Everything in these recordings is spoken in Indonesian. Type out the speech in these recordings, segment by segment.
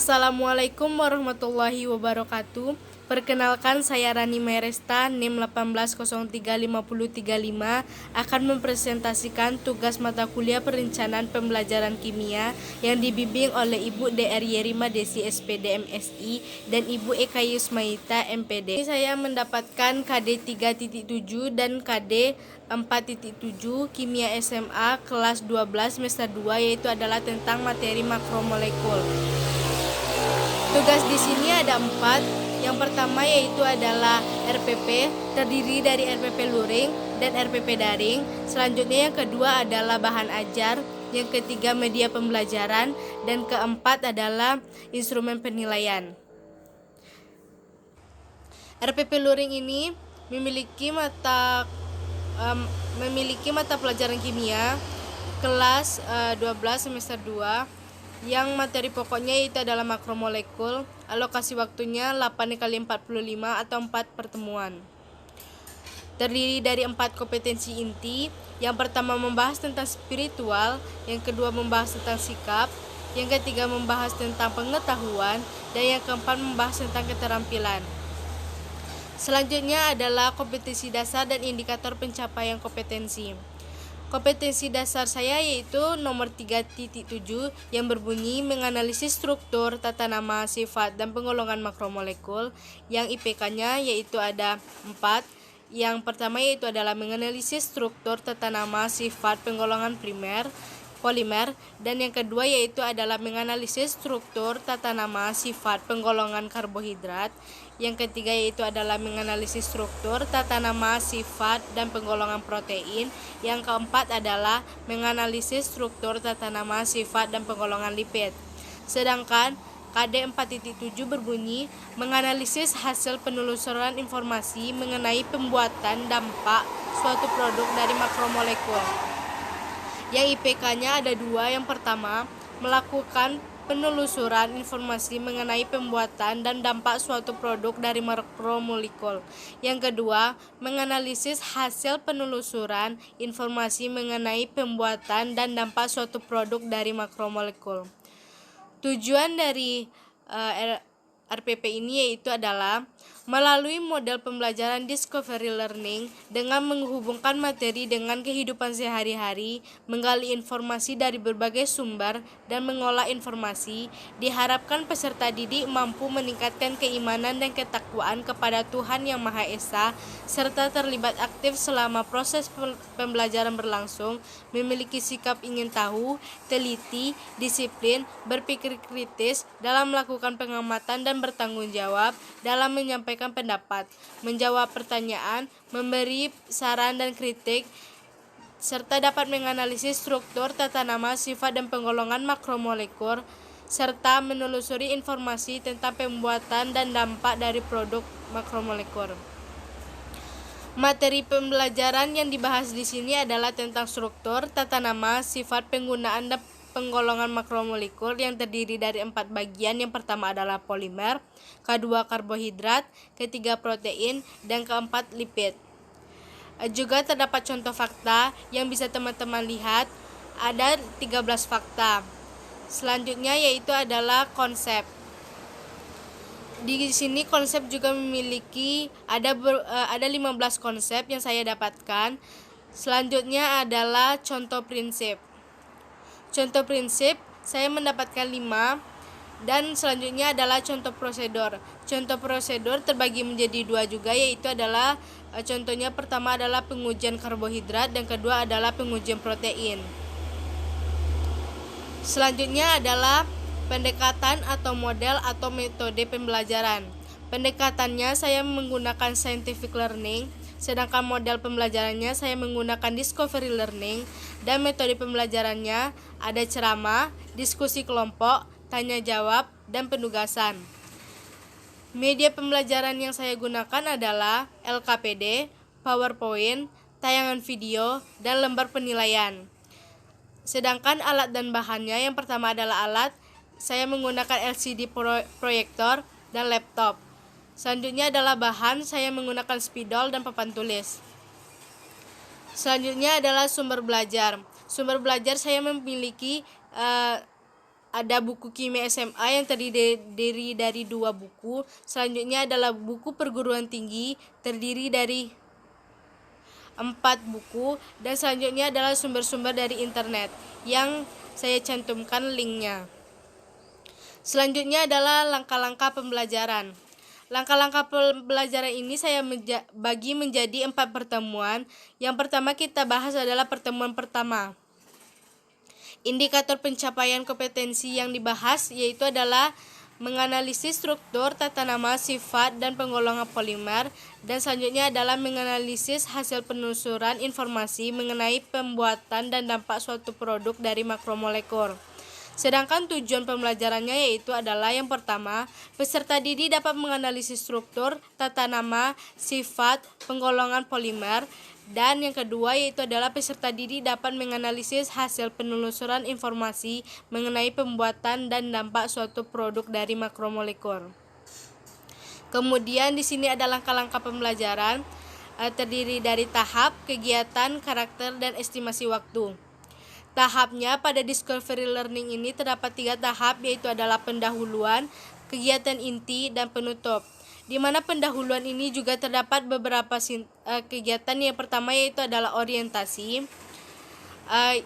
Assalamualaikum warahmatullahi wabarakatuh. Perkenalkan, saya Rani Meresta, NIM 18035035, akan mempresentasikan tugas mata kuliah perencanaan pembelajaran kimia yang dibimbing oleh Ibu Dr. Yerima Desi SPD MSI dan Ibu Eka Yusmaita MPD. Saya mendapatkan KD 3.7 dan KD 4.7 Kimia SMA kelas 12 semester 2, yaitu adalah tentang materi makromolekul. Tugas di sini ada 4. Yang pertama yaitu adalah RPP, terdiri dari RPP luring dan RPP daring. Selanjutnya yang kedua adalah bahan ajar, yang ketiga media pembelajaran, dan keempat adalah instrumen penilaian. RPP luring ini memiliki mata pelajaran kimia kelas 12 semester 2 yang materi pokoknya itu adalah makromolekul. Alokasi waktunya 8x45 atau 4 pertemuan. Terdiri dari 4 kompetensi inti. Yang pertama membahas tentang spiritual, yang kedua membahas tentang sikap, yang ketiga membahas tentang pengetahuan, dan yang keempat membahas tentang keterampilan. Selanjutnya adalah kompetensi dasar dan indikator pencapaian kompetensi. Kompetensi dasar saya yaitu nomor 3.7 yang berbunyi menganalisis struktur, tata nama, sifat, dan penggolongan makromolekul, yang IPK-nya yaitu ada 4. Yang pertama yaitu adalah menganalisis struktur, tata nama, sifat, penggolongan polimer, dan yang kedua yaitu adalah menganalisis struktur, tata nama, sifat, penggolongan karbohidrat. Yang ketiga yaitu adalah menganalisis struktur, tata nama, sifat, dan penggolongan protein. Yang keempat adalah menganalisis struktur, tata nama, sifat, dan penggolongan lipid. Sedangkan KD 4.7 berbunyi menganalisis hasil penelusuran informasi mengenai pembuatan dampak suatu produk dari makromolekul. Yang IPK-nya ada 2. Yang pertama, melakukan penelusuran informasi mengenai pembuatan dan dampak suatu produk dari makromolekul. Yang kedua, menganalisis hasil penelusuran informasi mengenai pembuatan dan dampak suatu produk dari makromolekul. Tujuan dari RPP ini yaitu adalah melalui model pembelajaran discovery learning dengan menghubungkan materi dengan kehidupan sehari-hari, menggali informasi dari berbagai sumber, dan mengolah informasi. Diharapkan peserta didik mampu meningkatkan keimanan dan ketakwaan kepada Tuhan Yang Maha Esa, serta terlibat aktif selama proses pembelajaran berlangsung, memiliki sikap ingin tahu, teliti, disiplin, berpikir kritis dalam melakukan pengamatan, dan bertanggung jawab dalam menyampaikan pendapat, menjawab pertanyaan, memberi saran dan kritik, serta dapat menganalisis struktur, tata nama, sifat, dan penggolongan makromolekul, serta menelusuri informasi tentang pembuatan dan dampak dari produk makromolekul. Materi pembelajaran yang dibahas di sini adalah tentang struktur, tata nama, sifat, penggunaan, dan penggolongan makromolekul yang terdiri dari 4 bagian. Yang pertama adalah polimer, kedua karbohidrat, ketiga protein, dan keempat lipid. Juga terdapat contoh fakta yang bisa teman-teman lihat, ada 13 fakta. Selanjutnya yaitu adalah konsep. Di sini konsep juga memiliki ada 15 konsep yang saya dapatkan. Selanjutnya adalah contoh prinsip. Contoh prinsip saya mendapatkan 5, dan selanjutnya adalah contoh prosedur. Contoh prosedur terbagi menjadi 2 juga, yaitu adalah contohnya pertama adalah pengujian karbohidrat dan kedua adalah pengujian protein. Selanjutnya adalah pendekatan atau model atau metode pembelajaran. Pendekatannya saya menggunakan scientific learning, sedangkan model pembelajarannya saya menggunakan discovery learning, dan metode pembelajarannya ada ceramah, diskusi kelompok, tanya jawab, dan penugasan. Media pembelajaran yang saya gunakan adalah LKPD, PowerPoint, tayangan video, dan lembar penilaian. Sedangkan alat dan bahannya, yang pertama adalah alat, saya menggunakan LCD proyektor dan laptop. Selanjutnya adalah bahan, saya menggunakan spidol dan papan tulis. Selanjutnya adalah sumber belajar. Sumber belajar saya memiliki ada buku kimia SMA yang terdiri dari 2 buku. Selanjutnya adalah buku perguruan tinggi terdiri dari 4 buku, dan selanjutnya adalah sumber-sumber dari internet yang saya cantumkan linknya. Selanjutnya adalah langkah-langkah pembelajaran. Langkah-langkah pembelajaran ini saya bagi menjadi 4 pertemuan. Yang pertama kita bahas adalah pertemuan pertama. Indikator pencapaian kompetensi yang dibahas yaitu adalah menganalisis struktur, tata nama, sifat, dan penggolongan polimer, dan selanjutnya adalah menganalisis hasil penelusuran informasi mengenai pembuatan dan dampak suatu produk dari makromolekul. Sedangkan tujuan pembelajarannya yaitu adalah yang pertama, peserta didik dapat menganalisis struktur, tata nama, sifat, penggolongan polimer, dan yang kedua yaitu adalah peserta didik dapat menganalisis hasil penelusuran informasi mengenai pembuatan dan dampak suatu produk dari makromolekul. Kemudian di sini ada langkah-langkah pembelajaran, terdiri dari tahap, kegiatan, karakter, dan estimasi waktu. Tahapnya pada discovery learning ini terdapat 3 tahap, yaitu adalah pendahuluan, kegiatan inti, dan penutup. Di mana pendahuluan ini juga terdapat beberapa kegiatan. Yang pertama yaitu adalah orientasi,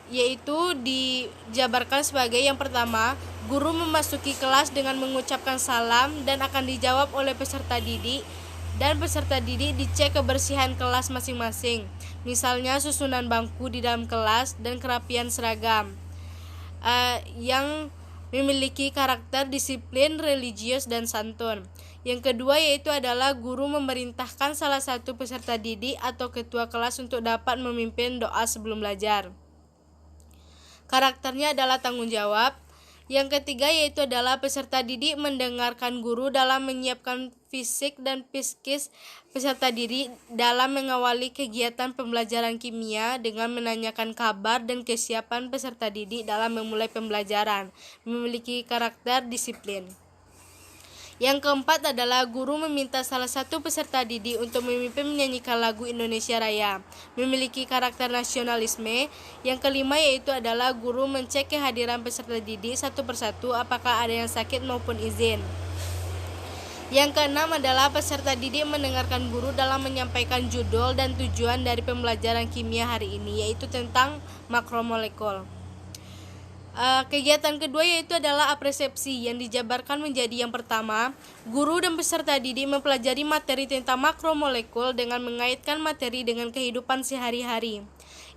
yaitu dijabarkan sebagai yang pertama, guru memasuki kelas dengan mengucapkan salam dan akan dijawab oleh peserta didik, dan peserta didik dicek kebersihan kelas masing-masing, misalnya susunan bangku di dalam kelas dan kerapian seragam, yang memiliki karakter disiplin, religius, dan santun. Yang kedua yaitu adalah guru memerintahkan salah satu peserta didik atau ketua kelas untuk dapat memimpin doa sebelum belajar. Karakternya adalah tanggung jawab. Yang ketiga yaitu adalah peserta didik mendengarkan guru dalam menyiapkan fisik dan psikis peserta didik dalam mengawali kegiatan pembelajaran kimia dengan menanyakan kabar dan kesiapan peserta didik dalam memulai pembelajaran, memiliki karakter disiplin. Yang keempat adalah guru meminta salah satu peserta didik untuk memimpin menyanyikan lagu Indonesia Raya, memiliki karakter nasionalisme. Yang kelima yaitu adalah guru mencek kehadiran peserta didik satu persatu apakah ada yang sakit maupun izin. Yang keenam adalah peserta didik mendengarkan guru dalam menyampaikan judul dan tujuan dari pembelajaran kimia hari ini, yaitu tentang makromolekul. Kegiatan kedua yaitu adalah apresiasi yang dijabarkan menjadi yang pertama, guru dan peserta didik mempelajari materi tentang makromolekul dengan mengaitkan materi dengan kehidupan sehari-hari.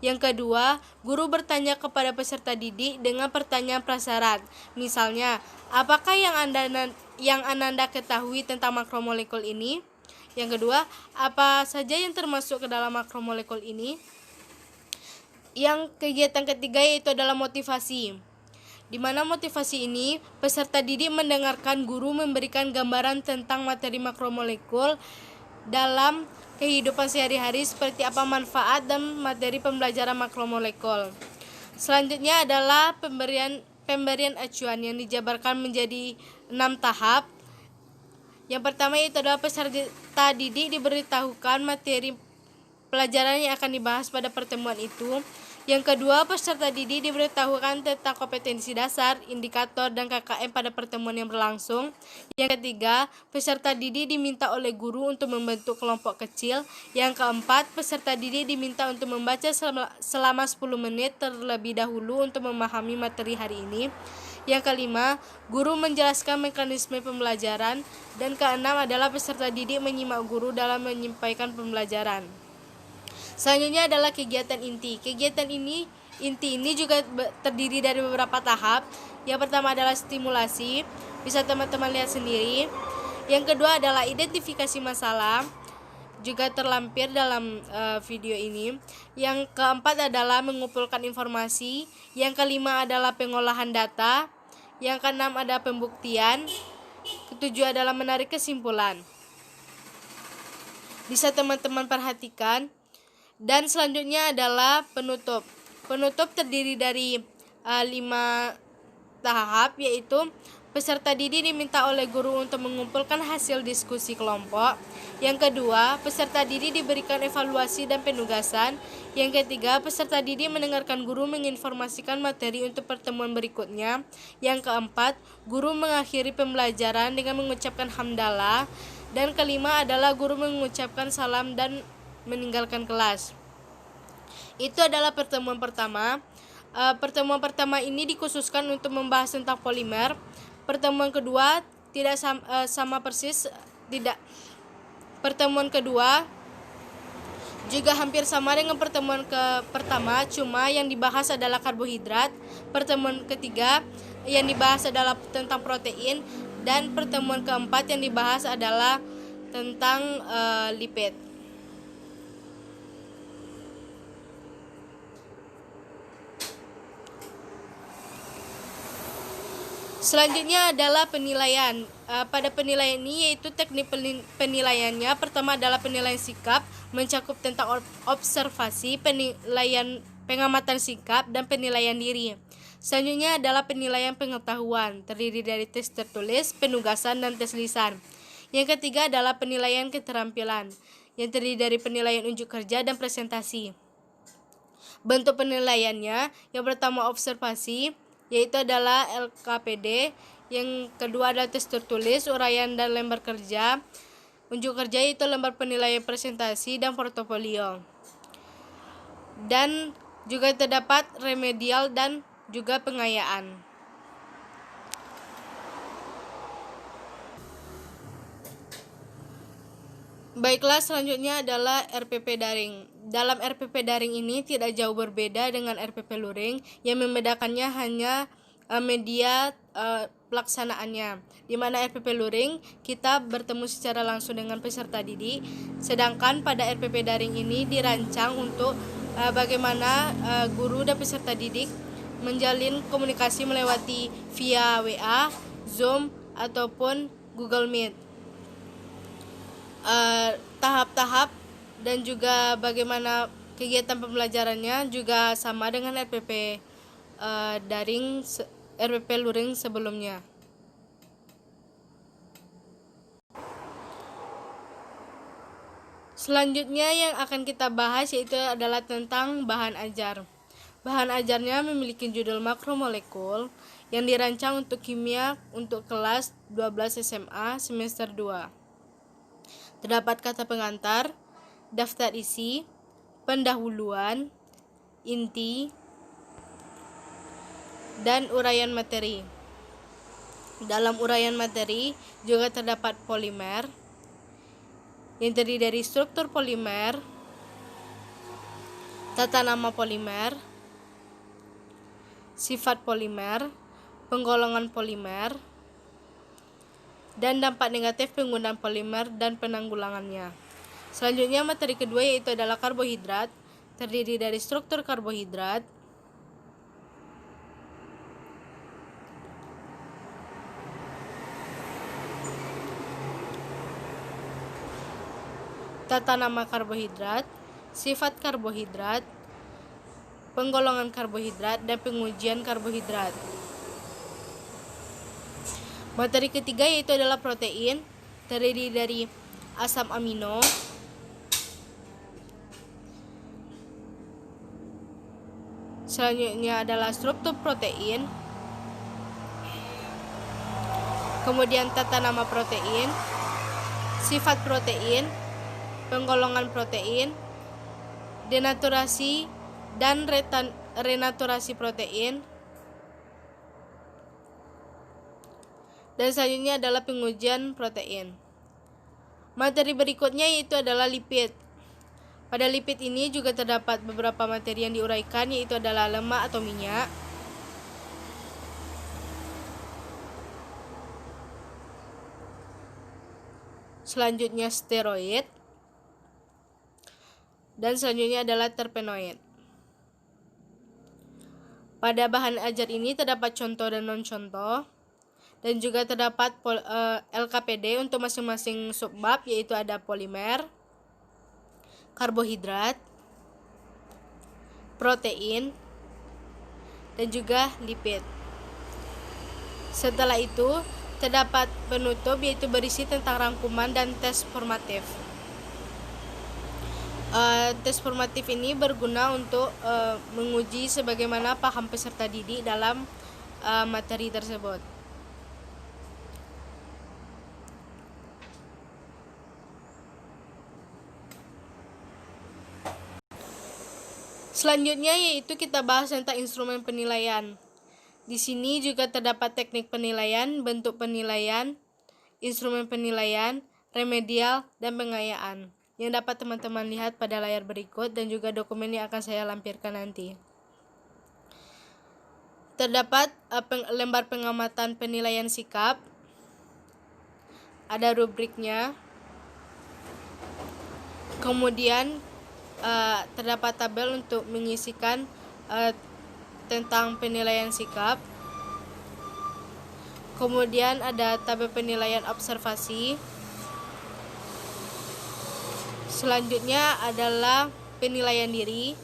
Yang kedua, guru bertanya kepada peserta didik dengan pertanyaan prasyarat, misalnya, apakah yang Ananda ketahui tentang makromolekul ini? Yang kedua, apa saja yang termasuk ke dalam makromolekul ini? Yang kegiatan ketiga yaitu adalah motivasi, di mana motivasi ini peserta didik mendengarkan guru memberikan gambaran tentang materi makromolekul dalam kehidupan sehari-hari seperti apa manfaat dan materi pembelajaran makromolekul. Selanjutnya adalah pemberian acuan yang dijabarkan menjadi 6 tahap. Yang pertama yaitu adalah peserta didik diberitahukan materi pelajaran yang akan dibahas pada pertemuan itu. Yang kedua, peserta didik diberitahukan tentang kompetensi dasar, indikator, dan KKM pada pertemuan yang berlangsung. Yang ketiga, peserta didik diminta oleh guru untuk membentuk kelompok kecil. Yang keempat, peserta didik diminta untuk membaca selama 10 menit terlebih dahulu untuk memahami materi hari ini. Yang kelima, guru menjelaskan mekanisme pembelajaran. Dan keenam adalah peserta didik menyimak guru dalam menyampaikan pembelajaran. Selanjutnya adalah kegiatan inti. Kegiatan inti ini juga terdiri dari beberapa tahap. Yang pertama adalah stimulasi, bisa teman-teman lihat sendiri. Yang kedua adalah identifikasi masalah, juga terlampir dalam video ini. Yang keempat adalah mengumpulkan informasi. Yang kelima adalah pengolahan data. Yang keenam ada pembuktian. Ketujuh adalah menarik kesimpulan. Bisa teman-teman perhatikan. Dan selanjutnya adalah penutup. Penutup terdiri dari 5 bertahap, yaitu peserta didik diminta oleh guru untuk mengumpulkan hasil diskusi kelompok. Yang kedua, peserta didik diberikan evaluasi dan penugasan. Yang ketiga, peserta didik mendengarkan guru menginformasikan materi untuk pertemuan berikutnya. Yang keempat, guru mengakhiri pembelajaran dengan mengucapkan hamdalah. Dan kelima adalah guru mengucapkan salam dan meninggalkan kelas. Itu adalah pertemuan pertama. Pertemuan pertama ini dikhususkan untuk membahas tentang polimer. Pertemuan kedua tidak sama persis, tidak. Pertemuan kedua juga hampir sama dengan pertemuan pertama, cuma yang dibahas adalah karbohidrat. Pertemuan ketiga yang dibahas adalah tentang protein, dan pertemuan keempat yang dibahas adalah tentang lipid. Selanjutnya adalah penilaian. Pada penilaian ini yaitu teknik penilaiannya. Pertama adalah penilaian sikap, mencakup tentang observasi, penilaian pengamatan sikap, dan penilaian diri. Selanjutnya adalah penilaian pengetahuan, terdiri dari tes tertulis, penugasan, dan tes lisan. Yang ketiga adalah penilaian keterampilan, yang terdiri dari penilaian unjuk kerja dan presentasi. Bentuk penilaiannya, yang pertama observasi, yaitu adalah LKPD. Yang kedua adalah tes tertulis, uraian, dan lembar kerja. Unjuk kerja yaitu lembar penilaian presentasi dan portofolio. Dan juga terdapat remedial dan juga pengayaan. Baiklah, selanjutnya adalah RPP daring. Dalam RPP daring ini tidak jauh berbeda dengan RPP luring, yang membedakannya hanya media pelaksanaannya. Di mana RPP luring kita bertemu secara langsung dengan peserta didik, sedangkan pada RPP daring ini dirancang untuk bagaimana guru dan peserta didik menjalin komunikasi melewati via WA, Zoom, ataupun Google Meet. Tahap-tahap dan juga bagaimana kegiatan pembelajarannya juga sama dengan RPP daring, RPP luring sebelumnya. Selanjutnya yang akan kita bahas yaitu adalah tentang bahan ajar. Bahan ajarnya memiliki judul makromolekul yang dirancang untuk kimia untuk kelas 12 SMA semester 2. Terdapat kata pengantar, daftar isi, pendahuluan, inti, dan uraian materi. Dalam uraian materi juga terdapat polimer, yang terdiri dari struktur polimer, tata nama polimer, sifat polimer, penggolongan polimer, dan dampak negatif penggunaan polimer dan penanggulangannya. Selanjutnya materi kedua yaitu adalah karbohidrat, terdiri dari struktur karbohidrat, tata nama karbohidrat, sifat karbohidrat, penggolongan karbohidrat, dan pengujian karbohidrat. Materi ketiga yaitu adalah protein, terdiri dari asam amino, selanjutnya adalah struktur protein, kemudian tata nama protein, sifat protein, penggolongan protein, denaturasi dan renaturasi protein, dan selanjutnya adalah pengujian protein. Materi berikutnya yaitu adalah lipid. Pada lipid ini juga terdapat beberapa materi yang diuraikan, yaitu adalah lemak atau minyak, selanjutnya steroid, dan selanjutnya adalah terpenoid. Pada bahan ajar ini terdapat contoh dan non-contoh, dan juga terdapat LKPD untuk masing-masing subbab, yaitu ada polimer, karbohidrat, protein, dan juga lipid. Setelah itu, terdapat penutup yaitu berisi tentang rangkuman dan tes formatif. Tes formatif ini berguna untuk menguji sebagaimana paham peserta didik dalam materi tersebut. Selanjutnya yaitu kita bahas tentang instrumen penilaian. Di sini juga terdapat teknik penilaian, bentuk penilaian, instrumen penilaian, remedial, dan pengayaan yang dapat teman-teman lihat pada layar berikut dan juga dokumen yang akan saya lampirkan nanti. Terdapat lembar pengamatan penilaian sikap, ada rubriknya, kemudian terdapat tabel untuk mengisikan tentang penilaian sikap. Kemudian ada tabel penilaian observasi. Selanjutnya adalah penilaian diri.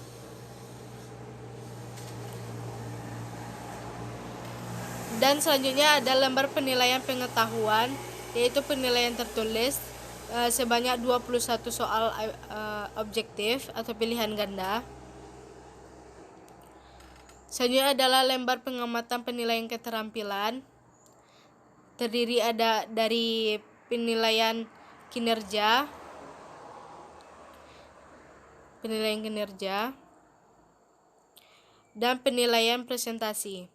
Dan selanjutnya ada lembar penilaian pengetahuan, yaitu penilaian tertulis sebanyak 21 soal objektif atau pilihan ganda. Selanjutnya adalah lembar pengamatan penilaian keterampilan. Terdiri ada dari penilaian kinerja, dan penilaian presentasi.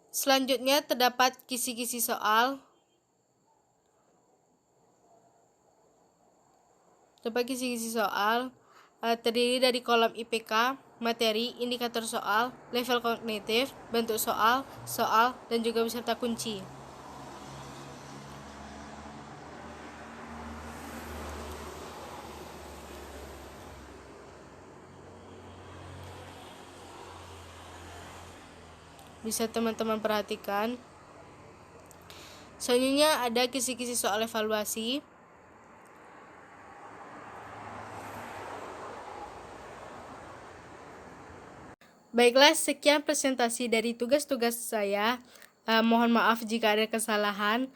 Selanjutnya terdapat kisi-kisi soal. Terdiri dari kolom IPK, materi, indikator soal, level kognitif, bentuk soal, dan juga beserta kunci. Bisa teman-teman perhatikan. Selanjutnya ada kisi-kisi soal evaluasi. Baiklah, sekian presentasi dari tugas-tugas saya. Mohon maaf jika ada kesalahan.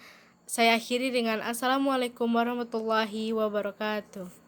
Saya akhiri dengan Assalamualaikum warahmatullahi wabarakatuh.